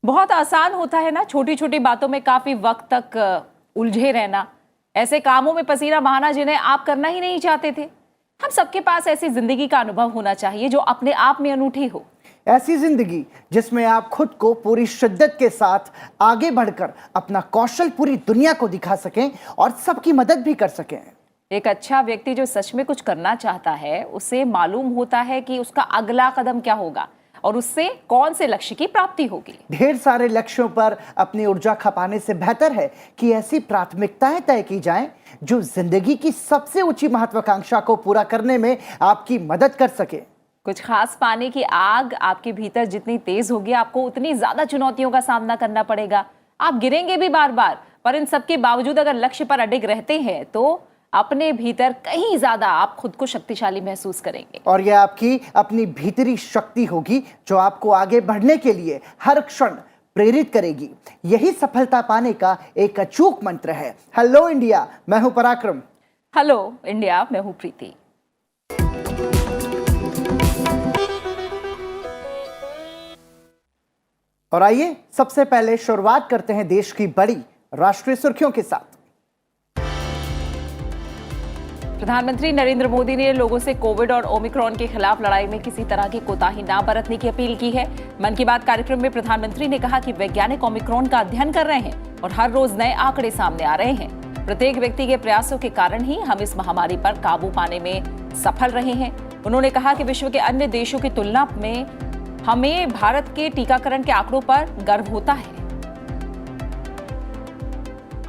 बहुत आसान होता है ना छोटी छोटी बातों में काफी वक्त तक उलझे रहना, ऐसे कामों में पसीना बहाना जिन्हें आप करना ही नहीं चाहते थे। हम सबके पास ऐसी जिंदगी का अनुभव होना चाहिए जो अपने आप में अनूठी हो। ऐसी जिंदगी जिसमें आप खुद को पूरी शिद्दत के साथ आगे बढ़कर अपना कौशल पूरी दुनिया को दिखा सकें और सबकी मदद भी कर सकें। एक अच्छा व्यक्ति जो सच में कुछ करना चाहता है, उसे मालूम होता है कि उसका अगला कदम क्या होगा और उससे कौन से लक्ष्य की प्राप्ति होगी। ढेर सारे लक्ष्यों पर अपनी ऊर्जा खपाने से बेहतर है कि ऐसी प्राथमिकताएं तय की जाएं जो जिंदगी की सबसे ऊंची महत्वाकांक्षा को पूरा करने में आपकी मदद कर सके। कुछ खास पाने की आग आपके भीतर जितनी तेज होगी, आपको उतनी ज्यादा चुनौतियों का सामना करना पड़ेगा। आप गिरेंगे भी बार बार, पर इन सबके बावजूद अगर लक्ष्य पर अडिग रहते हैं तो अपने भीतर कहीं ज्यादा आप खुद को शक्तिशाली महसूस करेंगे। और यह आपकी अपनी भीतरी शक्ति होगी जो आपको आगे बढ़ने के लिए हर क्षण प्रेरित करेगी। यही सफलता पाने का एक अचूक मंत्र है। हेलो इंडिया, मैं हूं पराक्रम। हेलो इंडिया, मैं हूं प्रीति। और आइए सबसे पहले शुरुआत करते हैं देश की बड़ी राष्ट्रीय सुर्खियों के साथ। प्रधानमंत्री नरेंद्र मोदी ने लोगों से कोविड और ओमिक्रॉन के खिलाफ लड़ाई में किसी तरह की कोताही ना बरतने की अपील की है। मन की बात कार्यक्रम में प्रधानमंत्री ने कहा कि वैज्ञानिक ओमिक्रॉन का अध्ययन कर रहे हैं और हर रोज नए आंकड़े सामने आ रहे हैं। प्रत्येक व्यक्ति के प्रयासों के कारण ही हम इस महामारी पर काबू पाने में सफल रहे हैं। उन्होंने कहा कि विश्व के अन्य देशों की तुलना में हमें भारत के टीकाकरण के आंकड़ों पर गर्व होता है।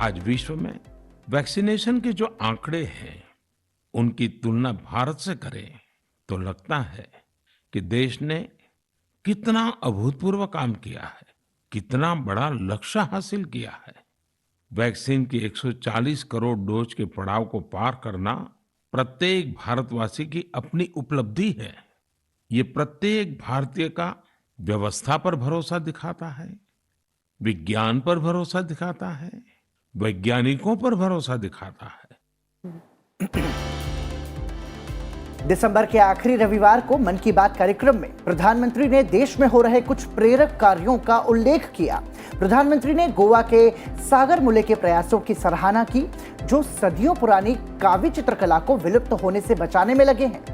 आज विश्व में वैक्सीनेशन के जो आंकड़े हैं उनकी तुलना भारत से करें तो लगता है कि देश ने कितना अभूतपूर्व काम किया है, कितना बड़ा लक्ष्य हासिल किया है। वैक्सीन की 140 करोड़ डोज के पड़ाव को पार करना प्रत्येक भारतवासी की अपनी उपलब्धि है। ये प्रत्येक भारतीय का व्यवस्था पर भरोसा दिखाता है, विज्ञान पर भरोसा दिखाता है, वैज्ञानिकों पर भरोसा दिखाता है। दिसंबर के आखिरी रविवार को मन की बात कार्यक्रम में प्रधानमंत्री ने देश में हो रहे कुछ प्रेरक कार्यों का उल्लेख किया। प्रधानमंत्री ने गोवा के सागर मुले के प्रयासों की सराहना की जो सदियों पुरानी काव्य चित्रकला को विलुप्त होने से बचाने में लगे हैं।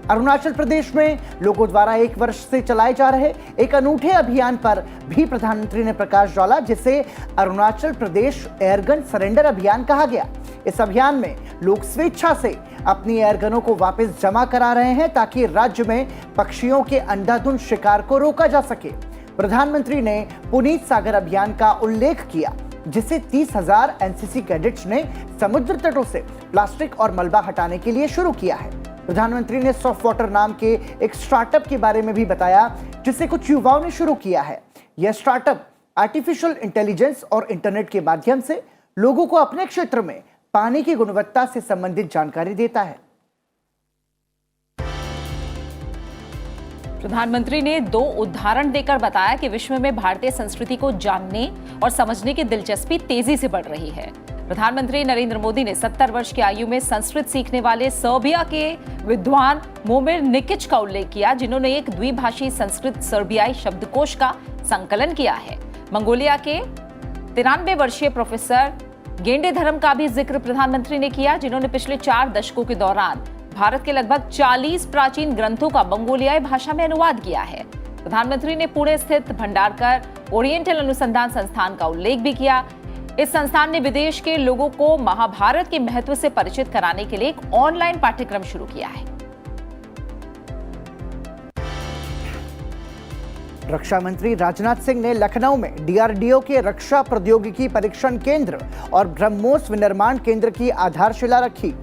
अरुणाचल प्रदेश में लोगों द्वारा 1 वर्ष से चलाए जा रहे एक अनूठे अभियान पर भी प्रधानमंत्री ने प्रकाश डाला जिसे अरुणाचल प्रदेश एयरगन सरेंडर अभियान कहा गया। इस अभियान में लोग स्वेच्छा से अपनी एयरगनों को वापस जमा करा रहे हैं ताकि राज्य में पक्षियों के अंधाधुंध शिकार को रोका जा सके। प्रधानमंत्री ने पुनीत सागर अभियान का उल्लेख किया जिसे 30,000 एनसीसी कैडेट्स ने समुद्र तटों से प्लास्टिक और मलबा हटाने के लिए शुरू किया है। प्रधानमंत्री ने सॉफ्ट वाटर नाम के एक स्टार्टअप के बारे में भी बताया जिसे कुछ युवाओं ने शुरू किया है। यह स्टार्टअप आर्टिफिशियल इंटेलिजेंस और इंटरनेट के माध्यम से लोगों को अपने क्षेत्र में पानी की गुणवत्ता से संबंधित जानकारी देता है। प्रधानमंत्री ने 2 उदाहरण देकर बताया कि विश्व में भारतीय संस्कृति को जानने और समझने की दिलचस्पी तेजी से बढ़ रही है। प्रधानमंत्री नरेंद्र मोदी ने 70 वर्ष की आयु में संस्कृत सीखने वाले सर्बिया के विद्वान मोमिर निकिच का उल्लेख किया जिन्होंने एक द्विभाषी संस्कृत सर्बियाई शब्दकोश का संकलन किया है। मंगोलिया के 93 वर्षीय प्रोफेसर गेंडे धर्म का भी जिक्र प्रधानमंत्री ने किया जिन्होंने पिछले 4 दशकों के दौरान भारत के लगभग 40 प्राचीन ग्रंथों का मंगोलियाई भाषा में अनुवाद किया है। प्रधानमंत्री ने पुणे स्थित भंडारकर ओरिएंटल अनुसंधान संस्थान का उल्लेख भी किया। इस संस्थान ने विदेश के लोगों को महाभारत के महत्व से परिचित कराने के लिए एक ऑनलाइन पाठ्यक्रम शुरू किया है। रक्षा मंत्री राजनाथ सिंह ने लखनऊ में डीआरडीओ के रक्षा प्रौद्योगिकी परीक्षण केंद्र और ब्रह्मोस विनिर्माण केंद्र की आधारशिला रखी।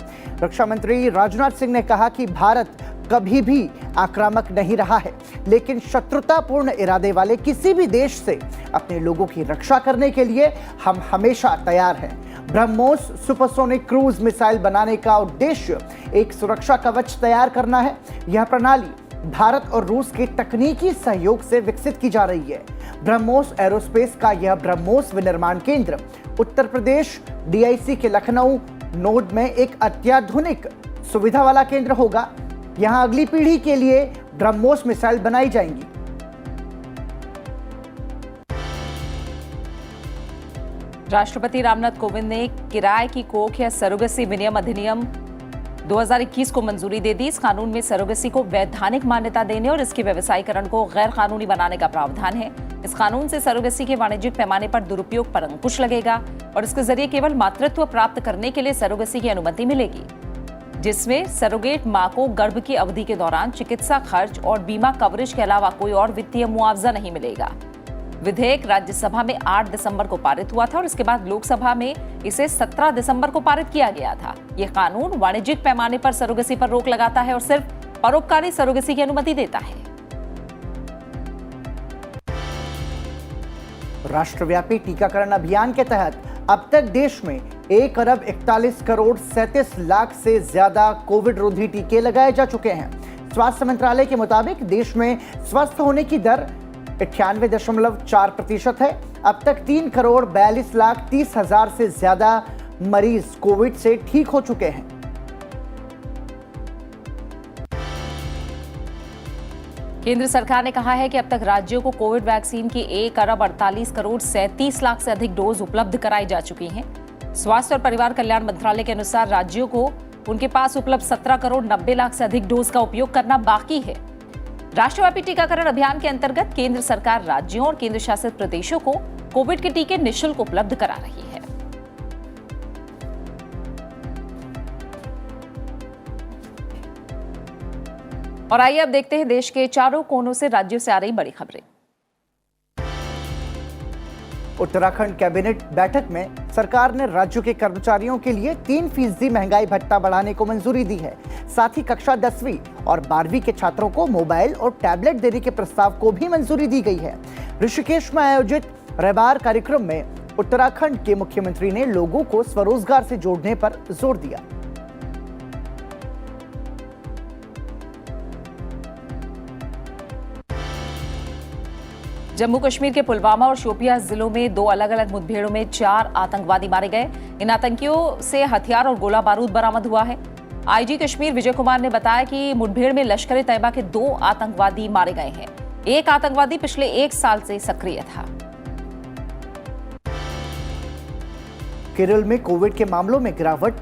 रक्षा मंत्री राजनाथ सिंह ने कहा कि भारत कभी भी आक्रामक नहीं रहा है, लेकिन शत्रुतापूर्ण इरादे वाले किसी भी देश से अपने लोगों की रक्षा करने के लिए हम हमेशा तैयार हैं। ब्रह्मोस सुपरसोनिक क्रूज मिसाइल बनाने का उद्देश्य एक सुरक्षा कवच तैयार करना है। यह प्रणाली भारत और रूस के तकनीकी सहयोग से विकसित की जा रही है। ब्रह्मोस एरोस्पेस का यह ब्रह्मोस विनिर्माण केंद्र उत्तर प्रदेश डीआईसी के लखनऊ नोड में एक अत्याधुनिक सुविधा वाला केंद्र होगा। यहां अगली पीढ़ी के लिए ब्रह्मोस मिसाइल बनाई जाएंगी। राष्ट्रपति रामनाथ कोविंद ने किराए की कोख या सरोगेसी विनियम अधिनियम 2021 को मंजूरी दे दी। इस कानून में सरोगेसी को वैधानिक मान्यता देने और इसके व्यवसायीकरण को गैर कानूनी बनाने का प्रावधान है। इस कानून से सरोगेसी के वाणिज्यिक पैमाने पर दुरुपयोग पर अंकुश लगेगा और इसके जरिए केवल मातृत्व प्राप्त करने के लिए सरोगेसी की अनुमति मिलेगी, जिसमें सरोगेट मां को गर्भ की अवधि के दौरान चिकित्सा खर्च और बीमा कवरेज के अलावा कोई और वित्तीय मुआवजा नहीं मिलेगा। विधेयक राज्यसभा में 8 दिसंबर को पारित हुआ था और इसके बाद लोकसभा में इसे 17 दिसंबर को पारित किया गया था। यह कानून वाणिज्यिक पैमाने पर सरोगेसी पर रोक लगाता है और सिर्फ परोपकारी सरोगेसी की अनुमति देता है। राष्ट्रव्यापी टीकाकरण अभियान के तहत अब तक देश में 1 अरब 41 करोड़ 37 लाख से ज्यादा कोविड रोधी टीके लगाए जा चुके हैं। स्वास्थ्य मंत्रालय के मुताबिक देश में स्वस्थ होने की दर 98.4% है। अब तक 3 करोड़ 42 लाख 30 हजार से ज्यादा मरीज कोविड से ठीक हो चुके हैं। केंद्र सरकार ने कहा है कि अब तक राज्यों को कोविड वैक्सीन की 1 अरब 48 करोड़ 37 लाख से अधिक डोज उपलब्ध कराई जा चुकी हैं। स्वास्थ्य और परिवार कल्याण मंत्रालय के अनुसार राज्यों को उनके पास उपलब्ध 17 करोड़ 90 लाख से अधिक डोज का उपयोग करना बाकी है। राष्ट्रव्यापी टीकाकरण अभियान के अंतर्गत केंद्र सरकार राज्यों और केंद्र शासित प्रदेशों को कोविड के टीके निःशुल्क उपलब्ध करा रही है। और आइए अब देखते हैं देश के चारों कोनों से राज्यों से आ रही बड़ी खबरें। उत्तराखंड कैबिनेट बैठक में सरकार ने राज्यों के कर्मचारियों के लिए 3% महंगाई भत्ता बढ़ाने को मंजूरी दी है। साथ ही कक्षा 10वीं और 12वीं के छात्रों को मोबाइल और टैबलेट देने के प्रस्ताव को भी मंजूरी दी गई है। ऋषिकेश में आयोजित रविवार कार्यक्रम में उत्तराखंड के मुख्यमंत्री ने लोगों को स्वरोजगार से जोड़ने पर जोर दिया। जम्मू कश्मीर के पुलवामा और शोपियां जिलों में 2 अलग-अलग मुठभेड़ों में 4 आतंकवादी मारे गए। इन आतंकियों से हथियार और गोला बारूद बरामद हुआ है। आईजी कश्मीर विजय कुमार ने बताया कि मुठभेड़ में लश्कर तैयबा के 2 आतंकवादी मारे गए हैं। एक आतंकवादी पिछले 1 साल से सक्रिय था। केरल में कोविड के मामलों में गिरावट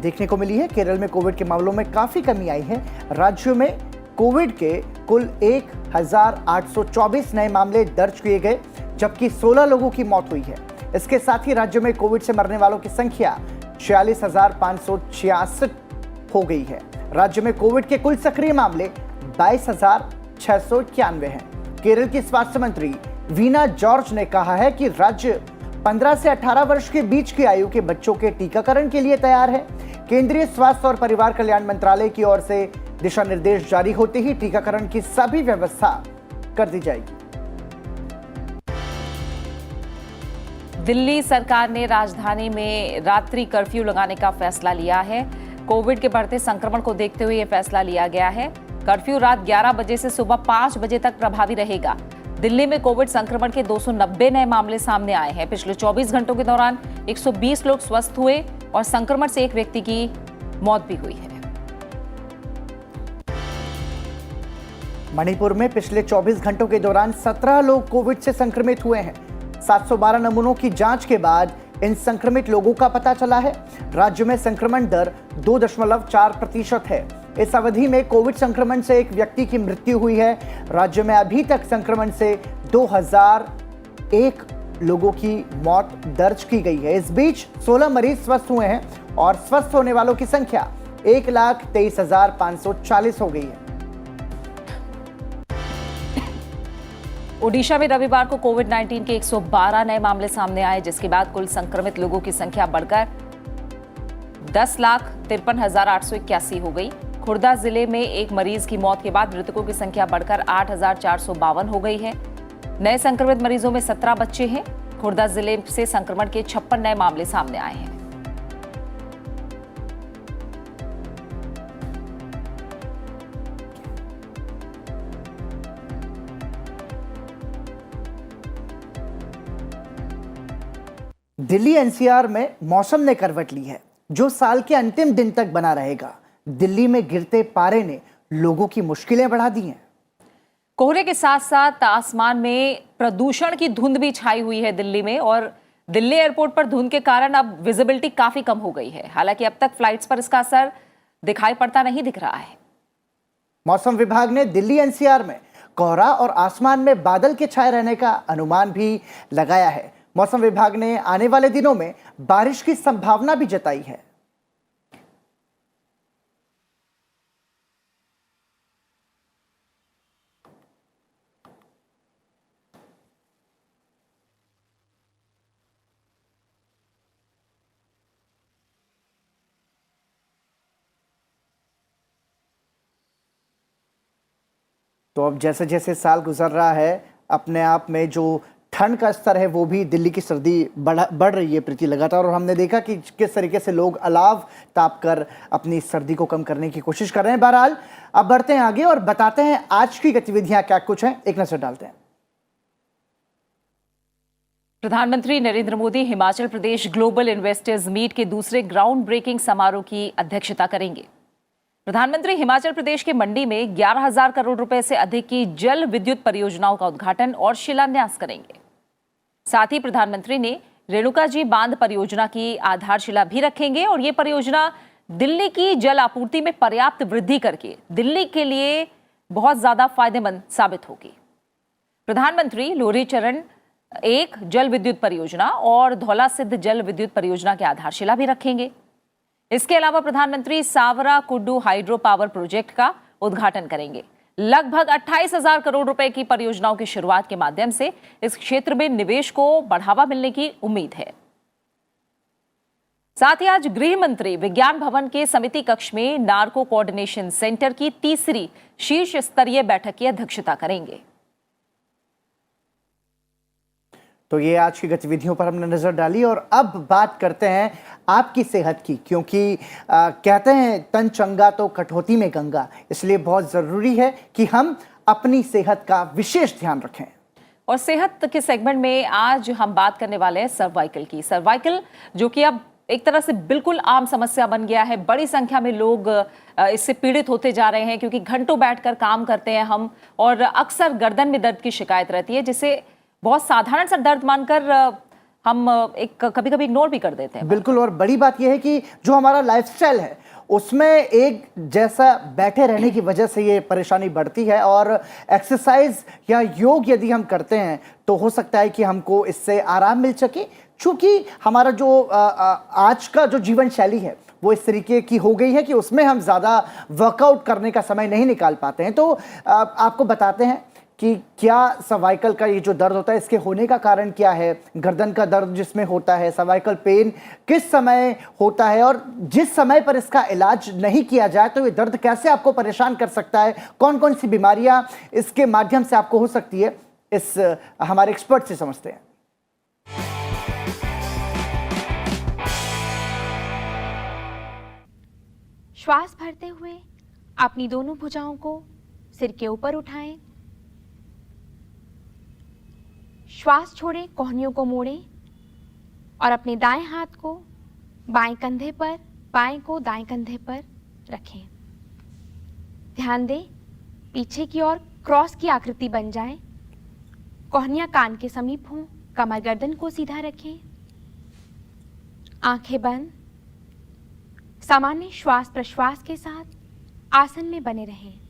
देखने को मिली है। केरल में कोविड के मामलों में काफी कमी आई है। राज्य में कोविड के कुल 1824 नए मामले दर्ज किए गए, जबकि 16 लोगों की मौत हुई है। इसके साथ ही राज्य में कोविड से मरने वालों की संख्या 46,566 हो गई है। राज्य में कोविड के कुल सक्रिय मामले 22,691 हैं। केरल की स्वास्थ्य मंत्री वीना जॉर्ज ने कहा है कि राज्य 15 से 18 वर्ष के बीच की आयु के बच्चों के टीकाकरण के लिए तैयार है। केंद्रीय स्वास्थ्य और परिवार कल्याण मंत्रालय की ओर से दिशा निर्देश जारी होते ही टीकाकरण की सभी व्यवस्था कर दी जाएगी। दिल्ली सरकार ने राजधानी में रात्रि कर्फ्यू लगाने का फैसला लिया है। कोविड के बढ़ते संक्रमण को देखते हुए यह फैसला लिया गया है। कर्फ्यू रात 11 बजे से सुबह 5 बजे तक प्रभावी रहेगा। दिल्ली में कोविड संक्रमण के 290 नए मामले सामने आए हैं। पिछले 24 घंटों के दौरान 120 लोग स्वस्थ हुए और संक्रमण से एक व्यक्ति की मौत भी हुई है। मणिपुर में पिछले 24 घंटों के दौरान 17 लोग कोविड से संक्रमित हुए हैं। 712 नमूनों की जांच के बाद इन संक्रमित लोगों का पता चला है। राज्य में संक्रमण दर 2.4% है। इस अवधि में कोविड संक्रमण से एक व्यक्ति की मृत्यु हुई है। राज्य में अभी तक संक्रमण से 2001 लोगों की मौत दर्ज की गई है। इस बीच 16 मरीज स्वस्थ हुए हैं और स्वस्थ होने वालों की संख्या 1,23,540 हो गई है। ओडिशा में रविवार को कोविड-19 के 112 नए मामले सामने आए, जिसके बाद कुल संक्रमित लोगों की संख्या बढ़कर 10,53,881 हो गई। खुर्दा जिले में एक मरीज की मौत के बाद मृतकों की संख्या बढ़कर 8,452 हो गई है। नए संक्रमित मरीजों में 17 बच्चे हैं। खुर्दा जिले से संक्रमण के 56 नए मामले सामने आए हैं। दिल्ली एनसीआर में मौसम ने करवट ली है, जो साल के अंतिम दिन तक बना रहेगा। दिल्ली में गिरते पारे ने लोगों की मुश्किलें बढ़ा दी हैं। कोहरे के साथ साथ आसमान में प्रदूषण की धुंध भी छाई हुई है दिल्ली में, और दिल्ली एयरपोर्ट पर धुंध के कारण अब विजिबिलिटी काफी कम हो गई है। हालांकि अब तक फ्लाइट्स पर इसका असर दिखाई पड़ता नहीं दिख रहा है। मौसम विभाग ने दिल्ली एनसीआर में कोहरा और आसमान में बादल के छाए रहने का अनुमान भी लगाया है। मौसम विभाग ने आने वाले दिनों में बारिश की संभावना भी जताई है। तो अब जैसे जैसे साल गुजर रहा है, अपने आप में जो ठंड का स्तर है वो भी दिल्ली की सर्दी बढ़ रही है प्रीति लगातार। और हमने देखा कि किस तरीके से लोग अलाव ताप कर अपनी सर्दी को कम करने की कोशिश कर रहे हैं। बहरहाल अब बढ़ते हैं आगे और बताते हैं आज की गतिविधियां क्या कुछ हैं, एक नजर डालते हैं। प्रधानमंत्री Narendra Modi Himachal Pradesh global investors meet के दूसरे ग्राउंड ब्रेकिंग समारोह की अध्यक्षता करेंगे। प्रधानमंत्री हिमाचल प्रदेश के मंडी में 11,000 करोड़ रुपए से अधिक की जल विद्युत परियोजनाओं का उद्घाटन और शिलान्यास करेंगे। साथ ही प्रधानमंत्री ने रेणुका जी बांध परियोजना की आधारशिला भी रखेंगे और ये परियोजना दिल्ली की जल आपूर्ति में पर्याप्त वृद्धि करके दिल्ली के लिए बहुत ज्यादा फायदेमंद साबित होगी। प्रधानमंत्री लोरी चरण 1 जल विद्युत परियोजना और धौला सिद्ध जल विद्युत परियोजना की आधारशिला भी रखेंगे। इसके अलावा प्रधानमंत्री सावरा कुड्डू हाइड्रो पावर प्रोजेक्ट का उद्घाटन करेंगे। लगभग 28,000 करोड़ रुपए की परियोजनाओं की शुरुआत के माध्यम से इस क्षेत्र में निवेश को बढ़ावा मिलने की उम्मीद है। साथ ही आज गृह मंत्री विज्ञान भवन के समिति कक्ष में नार्को कोऑर्डिनेशन सेंटर की तीसरी शीर्ष स्तरीय बैठक की अध्यक्षता करेंगे। तो ये आज की गतिविधियों पर हमने नजर डाली और अब बात करते हैं आपकी सेहत की, क्योंकि कहते हैं तन चंगा तो कटौती में गंगा, इसलिए बहुत जरूरी है कि हम अपनी सेहत का विशेष ध्यान रखें। और सेहत के सेगमेंट में आज हम बात करने वाले हैं सर्वाइकल की। सर्वाइकल जो कि अब एक तरह से बिल्कुल आम समस्या बन गया है। बड़ी संख्या में लोग इससे पीड़ित होते जा रहे हैं क्योंकि घंटों बैठकर काम करते हैं हम, और अक्सर गर्दन में दर्द की शिकायत रहती है, जिसे बहुत साधारण सा दर्द मानकर हम एक कभी कभी इग्नोर भी कर देते हैं। बिल्कुल, और बड़ी बात यह है कि जो हमारा लाइफस्टाइल है उसमें एक जैसा बैठे रहने की वजह से ये परेशानी बढ़ती है। और एक्सरसाइज या योग यदि हम करते हैं तो हो सकता है कि हमको इससे आराम मिल सके, क्योंकि हमारा जो आज का जो जीवन शैली है वो इस तरीके की हो गई है कि उसमें हम ज़्यादा वर्कआउट करने का समय नहीं निकाल पाते हैं। तो आपको बताते हैं कि क्या सर्वाइकल का ये जो दर्द होता है इसके होने का कारण क्या है, गर्दन का दर्द जिसमें होता है, सर्वाइकल पेन किस समय होता है, और जिस समय पर इसका इलाज नहीं किया जाए तो ये दर्द कैसे आपको परेशान कर सकता है, कौन कौन सी बीमारियां इसके माध्यम से आपको हो सकती है, इस हमारे एक्सपर्ट से समझते हैं। श्वास भरते हुए अपनी दोनों भुजाओं को सिर के ऊपर उठाएं। श्वास छोड़ें, कोहनियों को मोड़ें और अपने दाएं हाथ को बाएं कंधे पर, बाएं को दाएं कंधे पर रखें। ध्यान दें पीछे की ओर क्रॉस की आकृति बन जाए। कोहनियां कान के समीप हों, कमर गर्दन को सीधा रखें, आंखें बंद। सामान्य श्वास प्रश्वास के साथ आसन में बने रहें।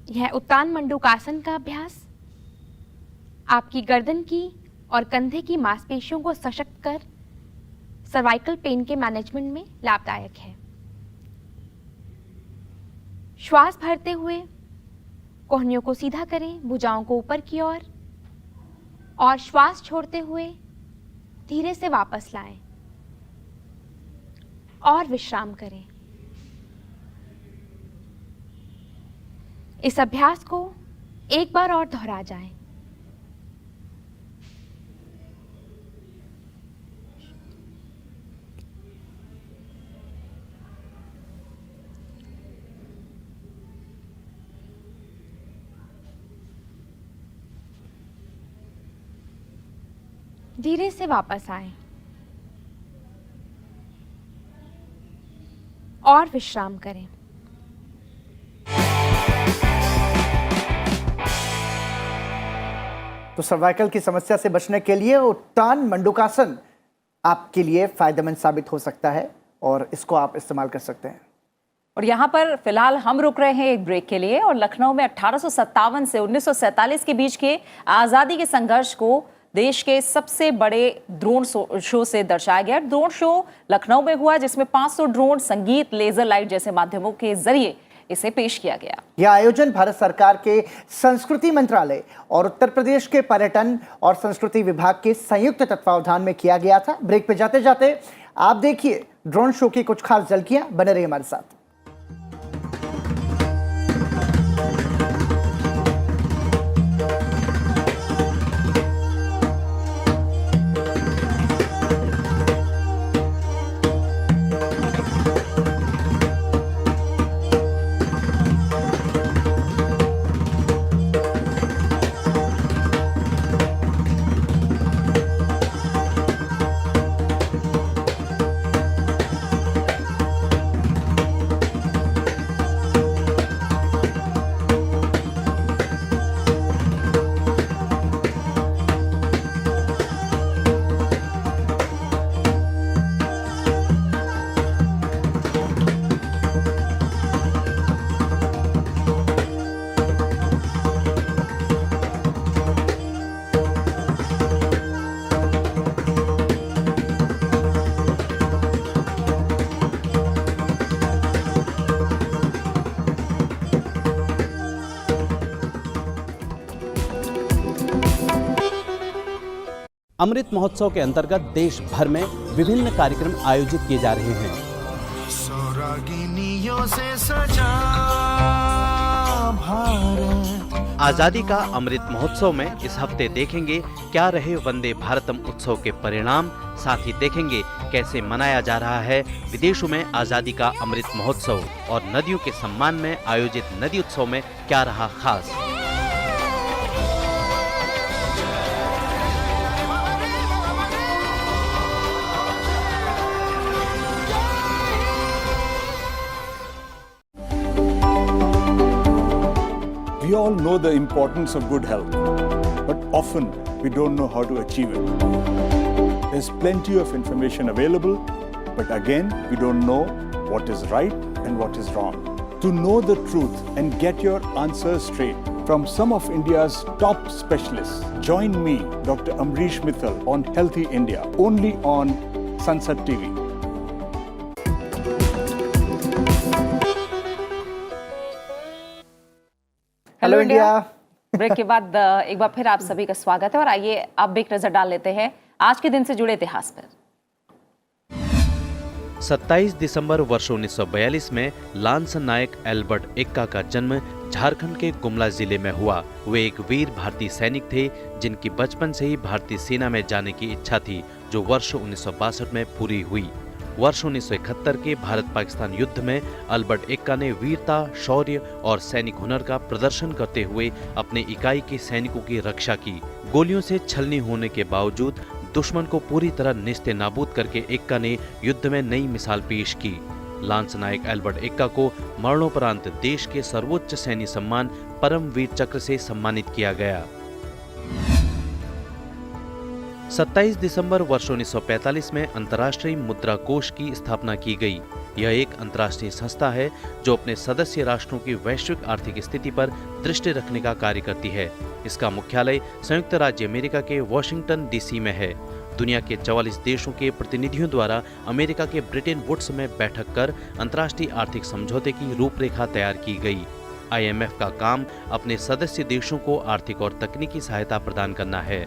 यह उत्तान मंडूकासन का अभ्यास आपकी गर्दन की और कंधे की मांसपेशियों को सशक्त कर सर्वाइकल पेन के मैनेजमेंट में लाभदायक है। श्वास भरते हुए कोहनियों को सीधा करें, भुजाओं को ऊपर की ओर, और श्वास छोड़ते हुए धीरे से वापस लाएं और विश्राम करें। इस अभ्यास को एक बार और दोहरा जाएं। धीरे से वापस आएं और विश्राम करें। तो सर्वाइकल की समस्या से बचने के लिए उत्तान मंडूकासन आपके लिए फायदेमंद साबित हो सकता है और इसको आप इस्तेमाल कर सकते हैं। और यहाँ पर फिलहाल हम रुक रहे हैं एक ब्रेक के लिए और लखनऊ में 1857 से 1947 के बीच के आज़ादी के संघर्ष को देश के सबसे बड़े ड्रोन शो से दर्शाया गया। ड्रोन शो लखनऊ में हुआ जिसमें 500 ड्रोन, संगीत, लेजर लाइट जैसे माध्यमों के जरिए इसे पेश किया गया। यह आयोजन भारत सरकार के संस्कृति मंत्रालय और उत्तर प्रदेश के पर्यटन और संस्कृति विभाग के संयुक्त तत्वावधान में किया गया था। ब्रेक पे जाते जाते आप देखिए ड्रोन शो की कुछ खास झलकियां, बने रहिए हमारे साथ। अमृत महोत्सव के अंतर्गत देश भर में विभिन्न कार्यक्रम आयोजित किए जा रहे हैं। सौरागिनियों से सजा भारत। आजादी का अमृत महोत्सव में इस हफ्ते देखेंगे क्या रहे वंदे भारतम उत्सव के परिणाम, साथ ही देखेंगे कैसे मनाया जा रहा है विदेशों में आजादी का अमृत महोत्सव और नदियों के सम्मान में आयोजित नदी उत्सव में क्या रहा खास। We all know the importance of good health, but often we don't know how to achieve it. There's plenty of information available, but again, we don't know what is right and what is wrong. To know the truth and get your answers straight from some of India's top specialists, join me, Dr. Amrish Mittal, on Healthy India, only on Sunset TV. Hello India. Break के बाद एक बार फिर आप सभी का स्वागत है और आइए अब एक नजर डाल लेते हैं आज के दिन से जुड़े इतिहास पर। 27 दिसंबर वर्ष 1942 में लांसन नायक एल्बर्ट एक्का का जन्म झारखंड के गुमला जिले में हुआ। वे एक वीर भारतीय सैनिक थे जिनकी बचपन से ही भारतीय सेना में जाने की इच्छा थी, जो वर्ष 1962 में पूरी हुई। वर्ष 1971 के भारत पाकिस्तान युद्ध में अल्बर्ट एक्का ने वीरता, शौर्य और सैनिक हुनर का प्रदर्शन करते हुए अपने इकाई के सैनिकों की रक्षा की। गोलियों से छलनी होने के बावजूद दुश्मन को पूरी तरह नेस्ते नाबूद करके एक्का ने युद्ध में नई मिसाल पेश की। लांस नायक एल्बर्ट एक्का को मरणोपरांत देश के सर्वोच्च सैन्य सम्मान परम वीर चक्र से सम्मानित किया गया। 27 दिसंबर वर्ष 1945 में अंतर्राष्ट्रीय मुद्रा कोष की स्थापना की गई। यह एक अंतर्राष्ट्रीय संस्था है जो अपने सदस्य राष्ट्रों की वैश्विक आर्थिक स्थिति पर दृष्टि रखने का कार्य करती है। इसका मुख्यालय संयुक्त राज्य अमेरिका के वॉशिंगटन डीसी में है। दुनिया के 44 देशों के प्रतिनिधियों द्वारा अमेरिका के ब्रिटेन वुड्स में बैठक कर अंतर्राष्ट्रीय आर्थिक समझौते की रूपरेखा तैयार की गई। IMF का काम अपने सदस्य देशों को आर्थिक और तकनीकी सहायता प्रदान करना है।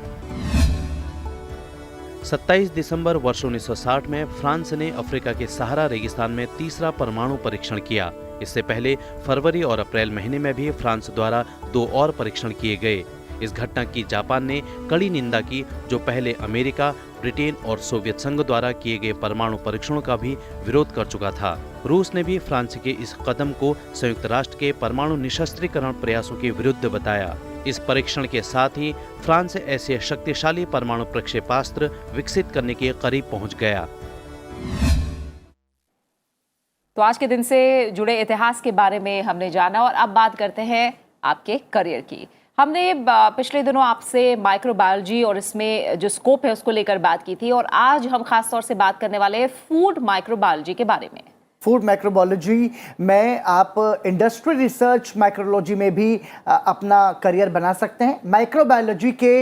27 दिसंबर वर्ष 1960 में फ्रांस ने अफ्रीका के सहारा रेगिस्तान में तीसरा परमाणु परीक्षण किया। इससे पहले फरवरी और अप्रैल महीने में भी फ्रांस द्वारा 2 और परीक्षण किए गए। इस घटना की जापान ने कड़ी निंदा की, जो पहले अमेरिका, ब्रिटेन और सोवियत संघ द्वारा किए गए परमाणु परीक्षणों का भी विरोध कर चुका था। रूस ने भी फ्रांस के इस कदम को संयुक्त राष्ट्र के परमाणु निशस्त्रीकरण प्रयासों के विरुद्ध बताया। इस परीक्षण के साथ ही फ्रांस ऐसे शक्तिशाली परमाणु प्रक्षेपास्त्र विकसित करने के करीब पहुंच गया। तो आज के दिन से जुड़े इतिहास के बारे में हमने जाना और अब बात करते हैं आपके करियर की। हमने पिछले दिनों आपसे माइक्रोबायोलॉजी और इसमें जो स्कोप है उसको लेकर बात की थी और आज हम खास तौर से बात करने वाले हैं फूड माइक्रोबायोलॉजी के बारे में। फूड माइक्रोबायोलॉजी में आप इंडस्ट्री रिसर्च माइक्रोलॉजी में भी अपना करियर बना सकते हैं। माइक्रोबायोलॉजी के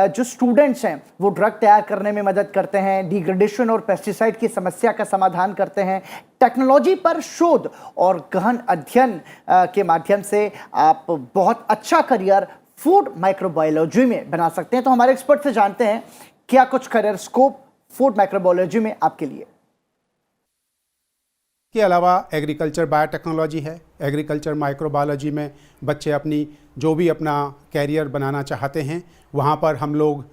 जो स्टूडेंट्स हैं वो ड्रग तैयार करने में मदद करते हैं, डिग्रेडेशन और पेस्टिसाइड की समस्या का समाधान करते हैं, टेक्नोलॉजी पर शोध और गहन अध्ययन के माध्यम से आप बहुत अच्छा करियर फूड माइक्रोबायोलॉजी में बना सकते हैं। तो हमारे एक्सपर्ट से जानते हैं क्या कुछ करियर स्कोप फूड माइक्रोबायोलॉजी में आपके लिए। के अलावा एग्रीकल्चर बायोटेक्नोलॉजी है। एग्रीकल्चर माइक्रोबायोलॉजी में बच्चे अपनी जो भी अपना कैरियर बनाना चाहते हैं, वहाँ पर हम लोग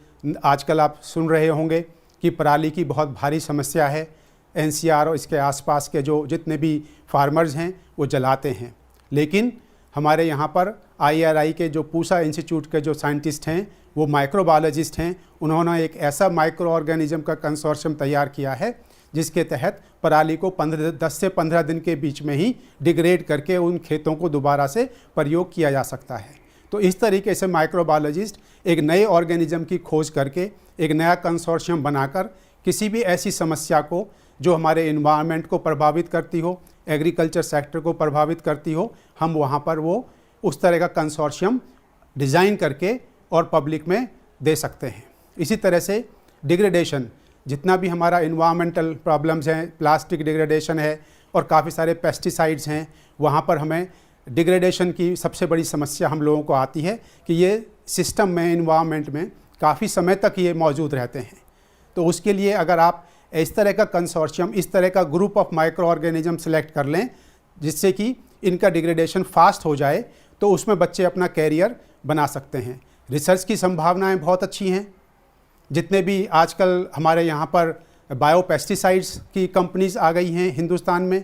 आजकल आप सुन रहे होंगे कि पराली की बहुत भारी समस्या है। एनसीआर और इसके आसपास के जो जितने भी फार्मर्स हैं वो जलाते हैं, लेकिन हमारे यहाँ पर IRI के जो पूसा इंस्टीट्यूट के जो साइंटिस्ट हैं वो माइक्रोबायोलॉजिस्ट हैं। उन्होंने एक ऐसा माइक्रो ऑर्गेनिज्म का कंसोर्शियम तैयार किया है जिसके तहत पराली को 10 से 15 दिन के बीच में ही डिग्रेड करके उन खेतों को दोबारा से प्रयोग किया जा सकता है। तो इस तरीके से माइक्रोबायोलॉजिस्ट एक नए ऑर्गेनिज्म की खोज करके एक नया कंसोर्शियम बनाकर किसी भी ऐसी समस्या को जो हमारे इन्वायरमेंट को प्रभावित करती हो, एग्रीकल्चर सेक्टर को प्रभावित करती हो, हम वहाँ पर वो उस तरह का कंसोर्शियम डिज़ाइन करके और पब्लिक में दे सकते हैं। इसी तरह से डिग्रेडेशन, जितना भी हमारा इन्वायरमेंटल प्रॉब्लम्स हैं, प्लास्टिक डिग्रेडेशन है और काफ़ी सारे पेस्टिसाइड्स हैं, वहाँ पर हमें डिग्रेडेशन की सबसे बड़ी समस्या हम लोगों को आती है कि ये सिस्टम में, इन्वायरमेंट में काफ़ी समय तक ये मौजूद रहते हैं। तो उसके लिए अगर आप इस तरह का कंसोर्शियम, इस तरह का group of micro organism select कर लें जिससे कि इनका डिग्रेडेशन फास्ट हो जाए, तो उसमें बच्चे अपना कैरियर बना सकते हैं। रिसर्च की संभावनाएं बहुत अच्छी हैं। जितने भी आजकल हमारे यहाँ पर बायोपेस्टिसाइड्स की कंपनीज़ आ गई हैं हिंदुस्तान में,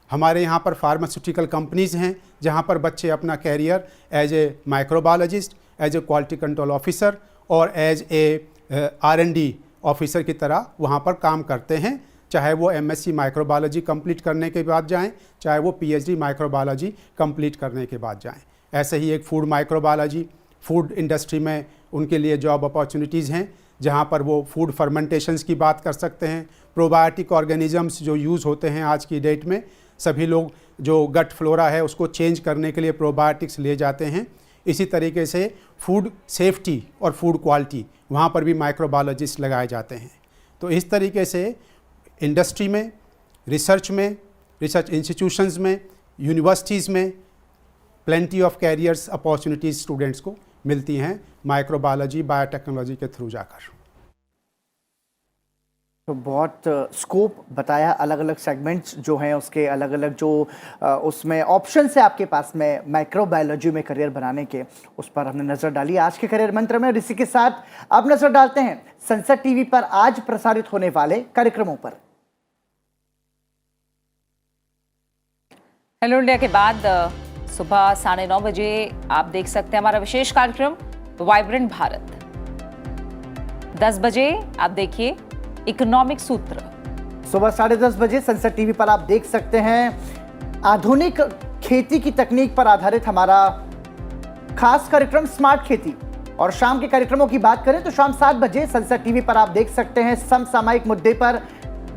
हमारे यहाँ पर फार्मास्यूटिकल कंपनीज़ हैं जहाँ पर बच्चे अपना career as a microbiologist, as a quality control officer और एज ए R&D ऑफिसर की तरह वहाँ पर काम करते हैं, चाहे वो MSc माइक्रोबायोलॉजी कंप्लीट करने के बाद जाएं, चाहे वो PhD माइक्रोबायोलॉजी कंप्लीट करने के बाद जाएं। ऐसे ही एक फूड माइक्रोबायोलॉजी, फूड इंडस्ट्री में उनके लिए जॉब अपॉर्चुनिटीज़ हैं जहाँ पर वो फूड फर्मेंटेशंस की बात कर सकते हैं। प्रोबायोटिक ऑर्गेनिजम्स जो यूज़ होते हैं आज की डेट में, सभी लोग जो गट फ्लोरा है उसको चेंज करने के लिए प्रोबायोटिक्स लिए जाते हैं। इसी तरीके से फूड सेफ्टी और फूड क्वालिटी, वहाँ पर भी माइक्रोबायोलॉजिस्ट लगाए जाते हैं। तो इस तरीके से इंडस्ट्री में, रिसर्च में, रिसर्च इंस्टीट्यूशंस में, यूनिवर्सिटीज़ में plenty of carriers opportunities students को मिलती हैं माइक्रोबायोलॉजी, बायोटेक्नोलॉजी के थ्रू जाकर। तो बहुत स्कोप बताया, अलग अलग सेगमेंट्स जो हैं उसके अलग अलग जो उसमें ऑप्शन है आपके पास में माइक्रोबायोलॉजी में करियर बनाने के, उस पर हमने नज़र डाली आज के करियर मंत्र में। और इसी के साथ आप नज़र डालते हैं संसद टीवी पर आज प्रसारित होने वाले कार्यक्रमों पर। हेलो इंडिया के बाद सुबह 9:30 बजे आप देख सकते हैं हमारा विशेष कार्यक्रम वाइब्रेंट भारत। 10 बजे आप देखिए इकोनॉमिक सूत्र। सुबह 10:30 बजे संसद टीवी पर आप देख सकते हैं आधुनिक खेती की तकनीक पर आधारित हमारा खास कार्यक्रम स्मार्ट खेती। और शाम के कार्यक्रमों की बात करें तो शाम 7 बजे संसद टीवी पर आप देख सकते हैं समसामयिक मुद्दे पर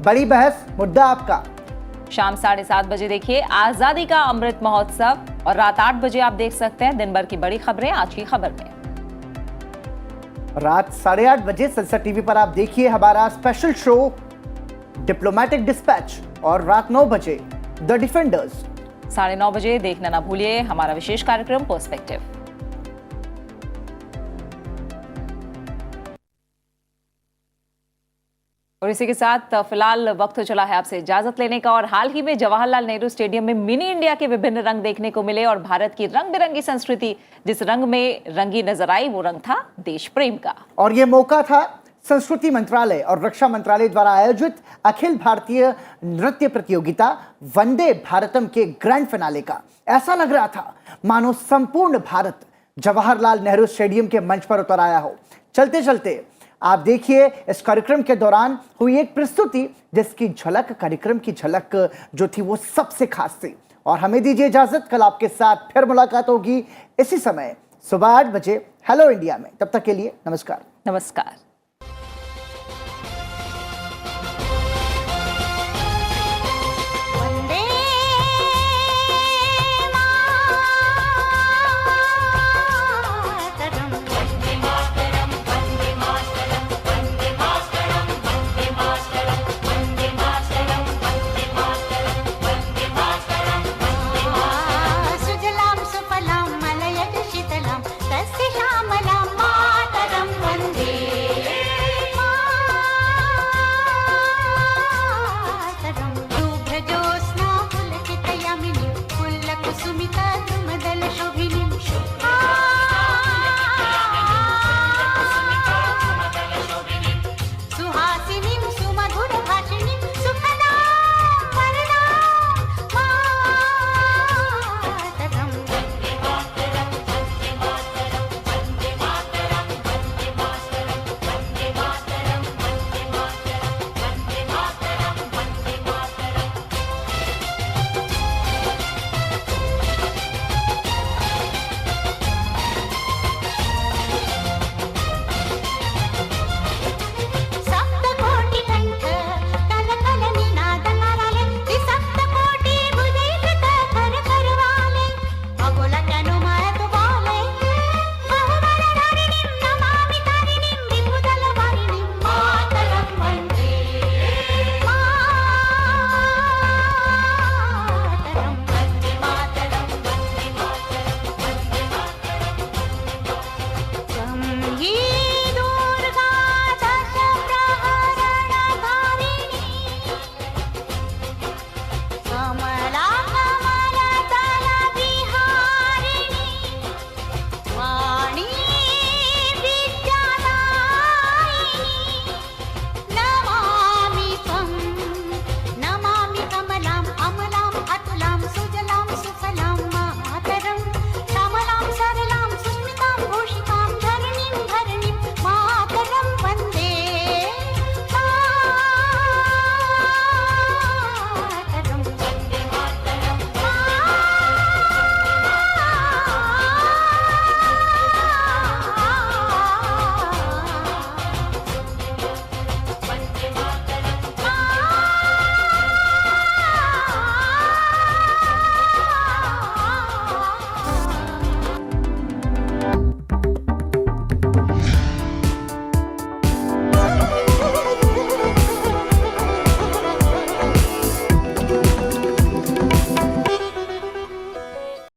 बड़ी बहस, मुद्दा आपका। शाम 7:30 बजे देखिए आजादी का अमृत महोत्सव। और रात 8 बजे आप देख सकते हैं दिन भर की बड़ी खबरें आज की खबर में। रात 8:30 बजे संसद टीवी पर आप देखिए हमारा स्पेशल शो डिप्लोमेटिक डिस्पैच। और रात 9 बजे द डिफेंडर्स। 9:30 बजे देखना ना भूलिए हमारा विशेष कार्यक्रम पर्सपेक्टिव। और इसी के साथ फिलहाल वक्त चला है आपसे इजाजत लेने का। और हाल ही में जवाहरलाल नेहरू स्टेडियम में मिनी इंडिया के विभिन्न रंग देखने को मिले और भारत की रंग बिरंगी संस्कृति जिस रंग में रंगी नजर आई वो रंग था देश प्रेम का। और ये मौका था संस्कृति मंत्रालय और रक्षा मंत्रालय द्वारा आयोजित अखिल भारतीय नृत्य प्रतियोगिता वंदे भारतम के ग्रैंड फिनाले का। ऐसा लग रहा था मानो संपूर्ण भारत जवाहरलाल नेहरू स्टेडियम के मंच पर उतर आया हो। चलते चलते आप देखिए इस कार्यक्रम के दौरान हुई एक प्रस्तुति जिसकी झलक, कार्यक्रम की झलक जो थी वो सबसे खास थी। और हमें दीजिए इजाजत, कल आपके साथ फिर मुलाकात होगी इसी समय सुबह 8 बजे हेलो इंडिया में। तब तक के लिए नमस्कार। नमस्कार।